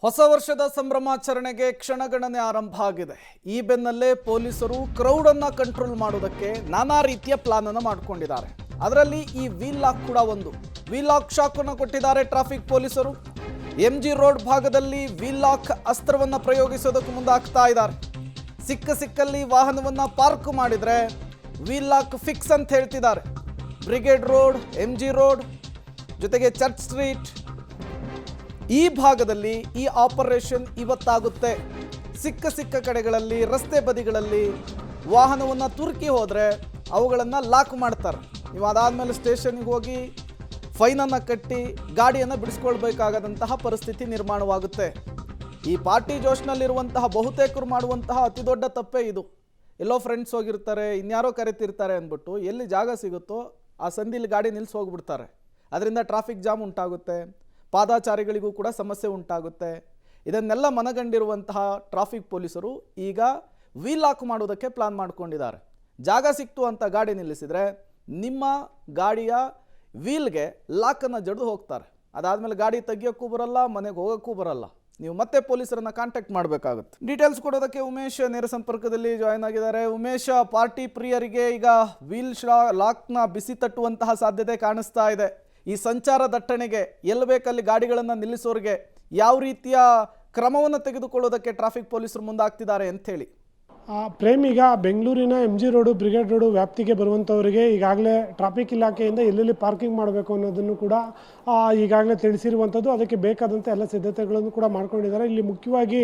ಹೊಸ ವರ್ಷದ ಸಂಭ್ರಮಾಚರಣೆಗೆ ಕ್ಷಣಗಣನೆ ಆರಂಭ ಆಗಿದೆ. ಈ ಬೆನ್ನಲ್ಲೇ ಪೊಲೀಸರು ಕ್ರೌಡ್ ಅನ್ನು ಕಂಟ್ರೋಲ್ ಮಾಡೋದಕ್ಕೆ ನಾನಾ ರೀತಿಯ ಪ್ಲಾನ್ ಅನ್ನು ಮಾಡಿಕೊಂಡಿದ್ದಾರೆ. ಅದರಲ್ಲಿ ಈ ವೀಲ್ ಲಾಕ್ ಕೂಡ ಒಂದು. ವೀಲ್ ಲಾಕ್ ಶಾಕ್ ಅನ್ನು ಕೊಟ್ಟಿದ್ದಾರೆ ಟ್ರಾಫಿಕ್ ಪೊಲೀಸರು. ಎಂಜಿ ರೋಡ್ ಭಾಗದಲ್ಲಿ ವೀಲ್ ಲಾಕ್ ಅಸ್ತ್ರವನ್ನು ಪ್ರಯೋಗಿಸೋದಕ್ಕೆ ಮುಂದಾಗ್ತಾ ಇದ್ದಾರೆ. ಸಿಕ್ಕಲ್ಲಿ ವಾಹನವನ್ನು ಪಾರ್ಕ್ ಮಾಡಿದ್ರೆ ವೀಲ್ ಲಾಕ್ ಫಿಕ್ಸ್ ಅಂತ ಹೇಳ್ತಿದ್ದಾರೆ. ಬ್ರಿಗೇಡ್ ರೋಡ್, ಎಂಜಿ ರೋಡ್ ಜೊತೆಗೆ ಚರ್ಚ್ ಸ್ಟ್ರೀಟ್ ಈ ಭಾಗದಲ್ಲಿ ಈ ಆಪರೇಷನ್ ಇವತ್ತಾಗುತ್ತೆ. ಸಿಕ್ಕ ಕಡೆಗಳಲ್ಲಿ ರಸ್ತೆ ಬದಿಗಳಲ್ಲಿ ವಾಹನವನ್ನು ತುರುಕಿ ಹೋದರೆ ಅವುಗಳನ್ನು ಲಾಕ್ ಮಾಡ್ತಾರೆ. ನೀವು ಅದಾದಮೇಲೆ ಸ್ಟೇಷನ್ಗೆ ಹೋಗಿ ಫೈನನ್ನು ಕಟ್ಟಿ ಗಾಡಿಯನ್ನು ಬಿಡಿಸ್ಕೊಳ್ಬೇಕಾದಂತಹ ಪರಿಸ್ಥಿತಿ ನಿರ್ಮಾಣವಾಗುತ್ತೆ. ಈ ಪಾರ್ಟಿ ಜೋಶ್ನಲ್ಲಿರುವಂತಹ ಬಹುತೇಕರು ಮಾಡುವಂತಹ ಅತಿ ದೊಡ್ಡ ತಪ್ಪೇ ಇದು. ಎಲ್ಲೋ ಫ್ರೆಂಡ್ಸ್ ಹೋಗಿರ್ತಾರೆ, ಇನ್ಯಾರೋ ಕರೆತಿರ್ತಾರೆ ಅಂದ್ಬಿಟ್ಟು ಎಲ್ಲಿ ಜಾಗ ಸಿಗುತ್ತೋ ಆ ಸಂದಿಲಿ ಗಾಡಿ ನಿಲ್ಲಿಸಿ ಹೋಗ್ಬಿಡ್ತಾರೆ. ಅದರಿಂದ ಟ್ರಾಫಿಕ್ ಜಾಮ್ ಉಂಟಾಗುತ್ತೆ, ಪಾದಾಚಾರಿಗಳಿಗೂ ಕೂಡ ಸಮಸ್ಯೆ ಉಂಟಾಗುತ್ತೆ. ಇದನ್ನೆಲ್ಲ ಮನಗಂಡಿರುವಂತಹ ಟ್ರಾಫಿಕ್ ಪೊಲೀಸರು ಈಗ ವೀಲ್ ಲಾಕ್ ಮಾಡೋದಕ್ಕೆ ಪ್ಲಾನ್ ಮಾಡ್ಕೊಂಡಿದ್ದಾರೆ. ಜಾಗ ಸಿಕ್ತು ಅಂತ ಗಾಡಿ ನಿಲ್ಲಿಸಿದರೆ ನಿಮ್ಮ ಗಾಡಿಯ ವೀಲ್ಗೆ ಲಾಕನ್ನು ಜಡಿದು ಹೋಗ್ತಾರೆ. ಅದಾದಮೇಲೆ ಗಾಡಿ ತೆಗಿಯೋಕ್ಕೂ ಬರಲ್ಲ, ಮನೆಗೆ ಹೋಗೋಕ್ಕೂ ಬರಲ್ಲ. ನೀವು ಮತ್ತೆ ಪೊಲೀಸರನ್ನು ಕಾಂಟ್ಯಾಕ್ಟ್ ಮಾಡಬೇಕಾಗುತ್ತೆ. ಡೀಟೇಲ್ಸ್ ಕೊಡೋದಕ್ಕೆ ಉಮೇಶ್ ನೇರ ಸಂಪರ್ಕದಲ್ಲಿ ಜಾಯ್ನ್ ಆಗಿದ್ದಾರೆ. ಉಮೇಶ್, ಪಾರ್ಟಿ ಪ್ರಿಯರಿಗೆ ಈಗ ವೀಲ್ ಲಾಕ್ನ ಬಿಸಿ ತಟ್ಟುವಂತಹ ಸಾಧ್ಯತೆ ಕಾಣಿಸ್ತಾ ಇದೆ. ಈ ಸಂಚಾರ ದಟ್ಟಣೆಗೆ ಎಲ್ಲಿ ಬೇಕಲ್ಲಿ ಗಾಡಿಗಳನ್ನು ನಿಲ್ಲಿಸೋರಿಗೆ ಯಾವ ರೀತಿಯ ಕ್ರಮವನ್ನು ತೆಗೆದುಕೊಳ್ಳೋದಕ್ಕೆ ಟ್ರಾಫಿಕ್ ಪೊಲೀಸರು ಮುಂದಾಗ್ತಿದ್ದಾರೆ ಅಂತ ಹೇಳಿ. ಪ್ರೇಮ್, ಈಗ ಬೆಂಗಳೂರಿನ MG ರೋಡು, ಬ್ರಿಗೇಡ್ ರೋಡು ವ್ಯಾಪ್ತಿಗೆ ಬರುವಂಥವರಿಗೆ ಈಗಾಗಲೇ ಟ್ರಾಫಿಕ್ ಇಲಾಖೆಯಿಂದ ಎಲ್ಲೆಲ್ಲಿ ಪಾರ್ಕಿಂಗ್ ಮಾಡಬೇಕು ಅನ್ನೋದನ್ನು ಕೂಡ ಈಗಾಗಲೇ ತಿಳಿಸಿರುವಂಥದ್ದು. ಅದಕ್ಕೆ ಬೇಕಾದಂಥ ಎಲ್ಲ ಸಿದ್ಧತೆಗಳನ್ನು ಕೂಡ ಮಾಡ್ಕೊಂಡಿದ್ದಾರೆ. ಇಲ್ಲಿ ಮುಖ್ಯವಾಗಿ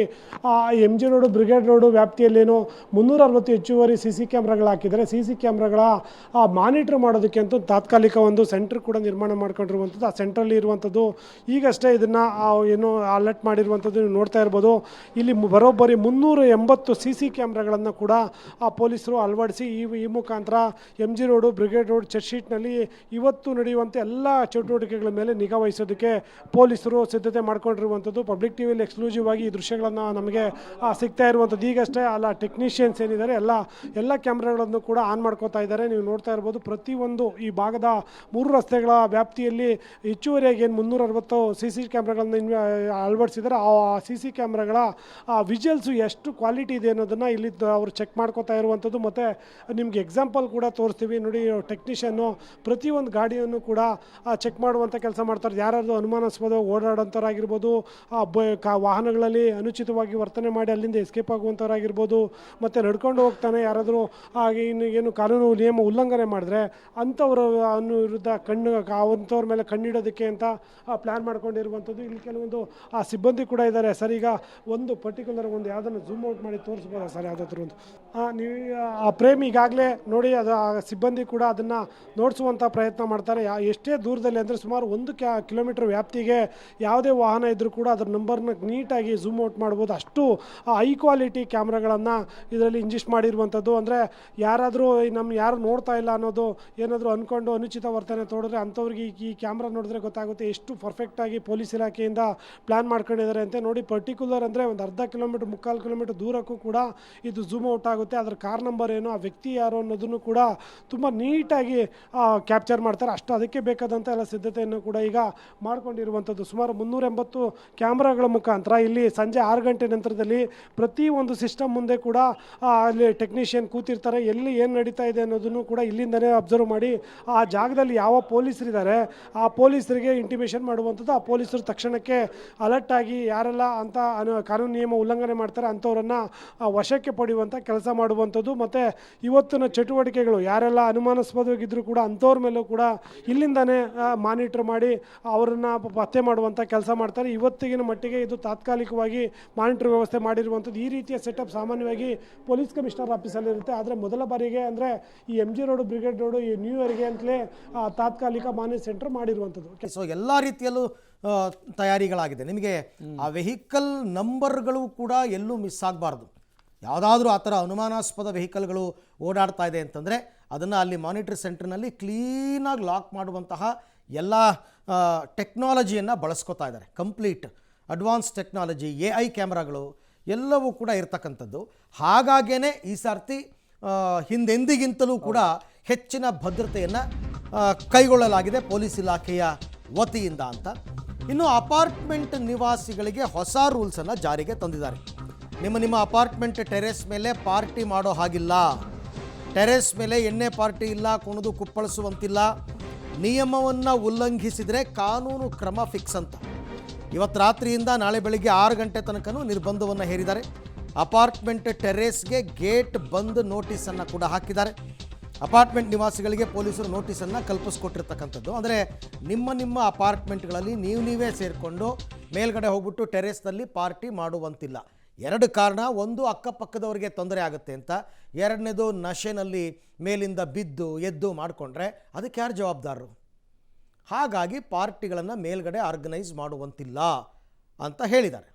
MG ರೋಡು, ಬ್ರಿಗೇಡ್ ರೋಡು ವ್ಯಾಪ್ತಿಯಲ್ಲೇನೋ 360 ಹೆಚ್ಚುವರಿ CC ಕ್ಯಾಮ್ರಾಗಳು ಹಾಕಿದ್ದಾರೆ. CC ಕ್ಯಾಮ್ರಾಗಳ ಮಾನಿಟ್ರ್ ಮಾಡೋದಕ್ಕೆ ಅಂತೂ ತಾತ್ಕಾಲಿಕ ಒಂದು ಸೆಂಟರ್ ಕೂಡ ನಿರ್ಮಾಣ ಮಾಡ್ಕೊಂಡಿರುವಂಥದ್ದು. ಆ ಸೆಂಟ್ರಲ್ಲಿ ಇರುವಂಥದ್ದು ಈಗಷ್ಟೇ ಇದನ್ನು ಏನೋ ಅಲರ್ಟ್ ಮಾಡಿರುವಂಥದ್ದು ನೀವು ನೋಡ್ತಾ ಇರ್ಬೋದು. ಇಲ್ಲಿ ಬರೋಬ್ಬರಿ 380 CC ಕ್ಯಾಮ್ರಾಗಳು ಕೂಡ ಪೊಲೀಸರು ಅಳವಡಿಸಿ ಈ ಮುಖಾಂತರ MG road, brigade road, church ಸ್ಟ್ರೀಟ್ನಲ್ಲಿ ಇವತ್ತು ನಡೆಯುವಂತೆ ಎಲ್ಲ ಚಟುವಟಿಕೆಗಳ ಮೇಲೆ ನಿಗಾ ವಹಿಸೋದಕ್ಕೆ ಪೊಲೀಸರು ಸಿದ್ಧತೆ ಮಾಡ್ಕೊಂಡಿರುವಂಥದ್ದು. ಪಬ್ಲಿಕ್ ಟಿವಿಯಲ್ಲಿ ಎಕ್ಸ್ಕ್ಲೂಸಿವ್ ಆಗಿ ಈ ದೃಶ್ಯಗಳನ್ನು ನಮಗೆ ಸಿಗ್ತಾ ಇರುವಂಥದ್ದು. ಈಗಷ್ಟೇ ಟೆಕ್ನಿಷಿಯನ್ಸ್ ಏನಿದ್ದಾರೆ ಎಲ್ಲ ಕ್ಯಾಮ್ರಾಗಳನ್ನು ಕೂಡ ಆನ್ ಮಾಡ್ಕೋತಾ ಇದ್ದಾರೆ. ನೀವು ನೋಡ್ತಾ ಇರ್ಬೋದು. ಪ್ರತಿಯೊಂದು ಈ ಭಾಗದ 3 ರಸ್ತೆಗಳ ವ್ಯಾಪ್ತಿಯಲ್ಲಿ ಹೆಚ್ಚುವರಿಯಾಗಿ ಏನು 360 CC ಕ್ಯಾಮ್ರಾಗಳನ್ನು ಅಳವಡಿಸಿದ್ದಾರೆ. ಆ CC ಕ್ಯಾಮ್ರಾಗಳ ವಿಜುವಲ್ಸು ಎಷ್ಟು ಕ್ವಾಲಿಟಿ ಇದೆ ಅನ್ನೋದನ್ನು ಇಲ್ಲಿ ಅವರು ಚೆಕ್ ಮಾಡ್ಕೋತಾ ಇರುವಂಥದ್ದು. ಮತ್ತು ನಿಮಗೆ ಎಕ್ಸಾಂಪಲ್ ಕೂಡ ತೋರಿಸ್ತೀವಿ ನೋಡಿ. ಟೆಕ್ನಿಷಿಯನ್ನು ಪ್ರತಿಯೊಂದು ಗಾಡಿಯನ್ನು ಕೂಡ ಚೆಕ್ ಮಾಡುವಂಥ ಕೆಲಸ ಮಾಡ್ತಾರೆ. ಯಾರಾದರೂ ಅನುಮಾನಾಸ್ಪದ ಓಡಾಡೋಂಥವ್ರಾಗಿರ್ಬೋದು, ವಾಹನಗಳಲ್ಲಿ ಅನುಚಿತವಾಗಿ ವರ್ತನೆ ಮಾಡಿ ಅಲ್ಲಿಂದ ಎಸ್ಕೇಪ್ ಆಗುವಂಥವ್ರಾಗಿರ್ಬೋದು, ಮತ್ತು ನಡ್ಕೊಂಡು ಹೋಗ್ತಾನೆ ಯಾರಾದರೂ ಏನು ಕಾನೂನು ನಿಯಮ ಉಲ್ಲಂಘನೆ ಮಾಡಿದ್ರೆ ಅಂಥವ್ರ ವಿರುದ್ಧ ಅಂಥವ್ರ ಮೇಲೆ ಕಣ್ಣಿಡೋದಕ್ಕೆ ಅಂತ ಪ್ಲ್ಯಾನ್ ಮಾಡ್ಕೊಂಡಿರುವಂಥದ್ದು. ಇಲ್ಲಿ ಕೆಲವೊಂದು ಸಿಬ್ಬಂದಿ ಕೂಡ ಇದ್ದಾರೆ. ಸರ್, ಈಗ ಒಂದು ಪರ್ಟಿಕ್ಯುಲರ್ ಒಂದು ಯಾವುದನ್ನು ಝೂಮ್ ಔಟ್ ಮಾಡಿ ತೋರಿಸ್ಬೋದಾ ಸರ್? ಯಾವುದಾದ್ರೂ ಒಂದು ನೀವು ಪ್ರೇಮ್ ಈಗಾಗಲೇ ನೋಡಿ, ಅದು ಸಿಬ್ಬಂದಿ ಕೂಡ ಅದನ್ನು ನೋಡಿಸುವಂಥ ಪ್ರಯತ್ನ ಮಾಡ್ತಾರೆ. ಎಷ್ಟೇ ದೂರದಲ್ಲಿ ಅಂದರೆ ಸುಮಾರು 1 ಕಿಲೋಮೀಟರ್ ವ್ಯಾಪ್ತಿಗೆ ಯಾವುದೇ ವಾಹನ ಇದ್ದರೂ ಕೂಡ ಅದರ ನಂಬರ್ನ ನೀಟಾಗಿ ಝೂಮ್ ಔಟ್ ಮಾಡ್ಬೋದು. ಅಷ್ಟು ಹೈ ಕ್ವಾಲಿಟಿ ಕ್ಯಾಮ್ರಾಗಳನ್ನು ಇದರಲ್ಲಿ ಇಂಜೆಸ್ಟ್ ಮಾಡಿರುವಂಥದ್ದು. ಅಂದರೆ ಯಾರಾದರೂ ಯಾರು ನೋಡ್ತಾ ಇಲ್ಲ ಅನ್ನೋದು ಏನಾದರೂ ಅಂದ್ಕೊಂಡು ಅನುಚಿತ ವರ್ತನೆ ತೋಡಿದ್ರೆ ಅಂಥವ್ರಿಗೆ ಈ ಕ್ಯಾಮ್ರಾ ನೋಡಿದ್ರೆ ಗೊತ್ತಾಗುತ್ತೆ ಎಷ್ಟು ಪರ್ಫೆಕ್ಟಾಗಿ ಪೊಲೀಸ್ ಇಲಾಖೆಯಿಂದ ಪ್ಲ್ಯಾನ್ ಮಾಡ್ಕೊಂಡಿದ್ದಾರೆ ಅಂತ. ನೋಡಿ, ಪರ್ಟಿಕ್ಯುಲರ್ ಅಂದರೆ ಒಂದು ಅರ್ಧ ಕಿಲೋಮೀಟರ್, 3/4 ಕಿಲೋಮೀಟರ್ ದೂರಕ್ಕೂ ಕೂಡ ಇದು ಝೂಮ್ ಔಟ್ ಆಗುತ್ತೆ. ಅದರ ಕಾರ್ ನಂಬರ್ ಏನು, ಆ ವ್ಯಕ್ತಿ ಯಾರು ಅನ್ನೋದನ್ನು ಕೂಡ ತುಂಬ ನೀಟಾಗಿ ಕ್ಯಾಪ್ಚರ್ ಮಾಡ್ತಾರೆ. ಅಷ್ಟು ಅದಕ್ಕೆ ಬೇಕಾದಂಥ ಎಲ್ಲ ಸಿದ್ಧತೆಯನ್ನು ಕೂಡ ಈಗ ಮಾಡ್ಕೊಂಡಿರುವಂಥದ್ದು. ಸುಮಾರು 380 ಕ್ಯಾಮ್ರಾಗಳ ಮುಖಾಂತರ ಇಲ್ಲಿ ಸಂಜೆ 6 ಗಂಟೆ ನಂತರದಲ್ಲಿ ಪ್ರತಿಯೊಂದು ಸಿಸ್ಟಮ್ ಮುಂದೆ ಕೂಡ ಅಲ್ಲಿ ಟೆಕ್ನಿಷಿಯನ್ ಕೂತಿರ್ತಾರೆ. ಎಲ್ಲಿ ಏನು ನಡೀತಾ ಇದೆ ಅನ್ನೋದನ್ನು ಕೂಡ ಇಲ್ಲಿಂದನೇ ಅಬ್ಸರ್ವ್ ಮಾಡಿ ಆ ಜಾಗದಲ್ಲಿ ಯಾವ ಪೊಲೀಸರಿದ್ದಾರೆ ಆ ಪೊಲೀಸರಿಗೆ ಇಂಟಿಮೇಷನ್ ಮಾಡುವಂಥದ್ದು. ಆ ಪೊಲೀಸರು ತಕ್ಷಣಕ್ಕೆ ಅಲರ್ಟ್ ಆಗಿ ಯಾರೆಲ್ಲ ಅಂತ ಕಾನೂನು ನಿಯಮ ಉಲ್ಲಂಘನೆ ಮಾಡ್ತಾರೆ ಅಂಥವ್ರನ್ನು ವಶಕ್ಕೆ ಪಡೆಯುವಂಥ ಕೆಲಸ ಮಾಡುವಂಥದ್ದು. ಮತ್ತು ಇವತ್ತಿನ ಚಟುವಟಿಕೆಗಳು ಯಾರೆಲ್ಲ ಅನುಮಾನಾಸ್ಪದವಾಗಿದ್ದರೂ ಕೂಡ ಅಂಥವ್ರ ಮೇಲೂ ಕೂಡ ಇಲ್ಲಿಂದನೇ ಮಾನಿಟ್ರ್ ಮಾಡಿ ಅವರನ್ನು ಪತ್ತೆ ಮಾಡುವಂಥ ಕೆಲಸ ಮಾಡ್ತಾರೆ. ಇವತ್ತಿಗಿನ ಮಟ್ಟಿಗೆ ಇದು ತಾತ್ಕಾಲಿಕವಾಗಿ ಮಾನಿಟ್ರ್ ವ್ಯವಸ್ಥೆ ಮಾಡಿರುವಂಥದ್ದು. ಈ ರೀತಿಯ ಸೆಟಪ್ ಸಾಮಾನ್ಯವಾಗಿ ಪೊಲೀಸ್ ಕಮಿಷನರ್ ಆಫೀಸಲ್ಲಿರುತ್ತೆ. ಆದರೆ ಮೊದಲ ಬಾರಿಗೆ ಅಂದರೆ ಈ MG ರೋಡು, ಬ್ರಿಗೇಡ್ ರೋಡು ಈ ನ್ಯೂ ಇಯರ್ಗೆ ಅಂತಲೇ ತಾತ್ಕಾಲಿಕ ಮಾನಿಟರ್ ಸೆಂಟರ್ ಮಾಡಿರುವಂಥದ್ದು. ಸೊ ಎಲ್ಲ ರೀತಿಯಲ್ಲೂ ತಯಾರಿಗಳಾಗಿದೆ. ನಿಮಗೆ ಆ ವೆಹಿಕಲ್ ನಂಬರ್ಗಳು ಕೂಡ ಎಲ್ಲೂ ಮಿಸ್ ಆಗಬಾರ್ದು. ಯಾವುದಾದ್ರೂ ಆ ಥರ ಅನುಮಾನಾಸ್ಪದ ವೆಹಿಕಲ್ಗಳು ಓಡಾಡ್ತಾ ಇದೆ ಅಂತಂದರೆ ಅದನ್ನು ಅಲ್ಲಿ ಮಾನಿಟರ್ ಸೆಂಟರ್ನಲ್ಲಿ ಕ್ಲೀನಾಗಿ ಲಾಕ್ ಮಾಡುವಂತಹ ಎಲ್ಲ ಟೆಕ್ನಾಲಜಿಯನ್ನು ಬಳಸ್ಕೊತಾ ಇದ್ದಾರೆ. ಕಂಪ್ಲೀಟ್ ಅಡ್ವಾನ್ಸ್ ಟೆಕ್ನಾಲಜಿ, AI ಕ್ಯಾಮ್ರಾಗಳು ಎಲ್ಲವೂ ಕೂಡ ಇರ್ತಕ್ಕಂಥದ್ದು. ಹಾಗಾಗೇ ಈ ಸರ್ತಿ ಹಿಂದೆಂದಿಗಿಂತಲೂ ಕೂಡ ಹೆಚ್ಚಿನ ಭದ್ರತೆಯನ್ನು ಕೈಗೊಳ್ಳಲಾಗಿದೆ ಪೊಲೀಸ್ ಇಲಾಖೆಯ ವತಿಯಿಂದ ಅಂತ. ಇನ್ನು ಅಪಾರ್ಟ್ಮೆಂಟ್ ನಿವಾಸಿಗಳಿಗೆ ಹೊಸ ರೂಲ್ಸನ್ನು ಜಾರಿಗೆ ತಂದಿದ್ದಾರೆ. ನಿಮ್ಮ ಅಪಾರ್ಟ್ಮೆಂಟ್ ಟೆರೆಸ್ ಮೇಲೆ ಪಾರ್ಟಿ ಮಾಡೋ ಹಾಗಿಲ್ಲ. ಟೆರೆಸ್ ಮೇಲೆ ಎಣ್ಣೆ ಪಾರ್ಟಿ ಇಲ್ಲ, ಕುಣಿದು ಕುಪ್ಪಳಿಸುವಂತಿಲ್ಲ. ನಿಯಮವನ್ನು ಉಲ್ಲಂಘಿಸಿದರೆ ಕಾನೂನು ಕ್ರಮ ಫಿಕ್ಸ್ ಅಂತ. ಇವತ್ತು ರಾತ್ರಿಯಿಂದ ನಾಳೆ ಬೆಳಗ್ಗೆ 6 ಗಂಟೆ ತನಕನೂ ನಿರ್ಬಂಧವನ್ನು ಹೇರಿದ್ದಾರೆ. ಅಪಾರ್ಟ್ಮೆಂಟ್ ಟೆರೇಸ್ಗೆ ಗೇಟ್ ಬಂದ್ ನೋಟಿಸನ್ನು ಕೂಡ ಹಾಕಿದ್ದಾರೆ. ಅಪಾರ್ಟ್ಮೆಂಟ್ ನಿವಾಸಿಗಳಿಗೆ ಪೊಲೀಸರು ನೋಟಿಸನ್ನು ಕಲ್ಪಿಸ್ಕೊಟ್ಟಿರ್ತಕ್ಕಂಥದ್ದು. ಅಂದರೆ ನಿಮ್ಮ ಅಪಾರ್ಟ್ಮೆಂಟ್ಗಳಲ್ಲಿ ನೀವೇ ಸೇರಿಕೊಂಡು ಮೇಲ್ಗಡೆ ಹೋಗ್ಬಿಟ್ಟು ಟೆರೇಸ್ನಲ್ಲಿ ಪಾರ್ಟಿ ಮಾಡುವಂತಿಲ್ಲ. 2 ಕಾರಣ: ಒಂದು, ಅಕ್ಕಪಕ್ಕದವರಿಗೆ ತೊಂದರೆ ಆಗುತ್ತೆ ಅಂತ; 2ನೇದು, ನಶೆನಲ್ಲಿ ಮೇಲಿಂದ ಬಿದ್ದು ಎದ್ದು ಮಾಡಿಕೊಂಡ್ರೆ ಅದಕ್ಕೆ ಯಾರು ಜವಾಬ್ದಾರರು? ಹಾಗಾಗಿ ಪಾರ್ಟಿಗಳನ್ನು ಮೇಲ್ಗಡೆ ಆರ್ಗನೈಸ್ ಮಾಡುವಂತಿಲ್ಲ ಅಂತ ಹೇಳಿದ್ದಾರೆ.